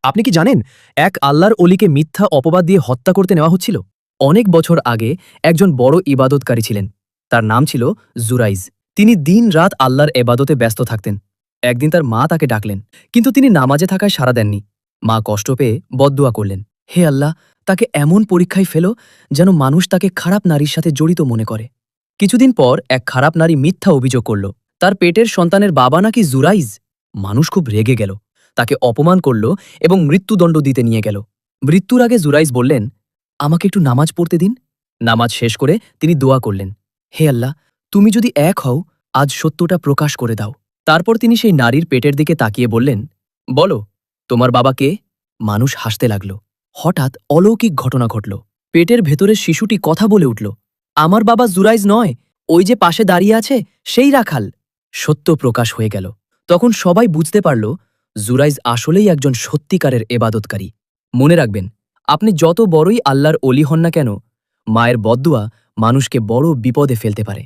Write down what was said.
আপনি কি জানেন এক আল্লাহর অলিকে মিথ্যা অপবাদ দিয়ে হত্যা করতে নেওয়া হচ্ছিল? অনেক বছর আগে একজন বড় ইবাদতকারী ছিলেন। তার নাম ছিল জুরাইজ। তিনি দিন-রাত আল্লাহর এবাদতে ব্যস্ত থাকতেন। একদিন তার মা তাকে ডাকলেন, কিন্তু তিনি নামাজে থাকায় সাড়া দেননি। মা কষ্ট পেয়ে বদদুয়া করলেন, হে আল্লাহ, তাকে এমন পরীক্ষায় ফেলো যেন মানুষ তাকে খারাপ নারীর সাথে জড়িত মনে করে। কিছুদিন পর এক খারাপ নারী মিথ্যা অভিযোগ করল, তার পেটের সন্তানের বাবা নাকি জুরাইজ। মানুষ খুব রেগে গেল, তাকে অপমান করল এবং মৃত্যুদণ্ড দিতে নিয়ে গেল। মৃত্যুর আগে জুরাইজ বললেন, আমাকে একটু নামাজ পড়তে দিন। নামাজ শেষ করে তিনি দোয়া করলেন, হে আল্লাহ, তুমি যদি এক হও, আজ সত্যটা প্রকাশ করে দাও। তারপর তিনি সেই নারীর পেটের দিকে তাকিয়ে বললেন, বলো, তোমার বাবা কে? মানুষ হাসতে লাগল। হঠাৎ অলৌকিক ঘটনা ঘটল। পেটের ভেতরের শিশুটি কথা বলে উঠল, আমার বাবা জুরাইজ নয়, ওই যে পাশে দাঁড়িয়ে আছে সেই রাখাল। সত্য প্রকাশ হয়ে গেল। তখন সবাই বুঝতে পারল জুরাইজ আসলেই একজন সত্যিকারের এবাদতকারী। মনে রাখবেন, আপনি যত বড়ই আল্লাহর অলি হন না কেন, মায়ের বদদুয়া মানুষকে বড় বিপদে ফেলতে পারে।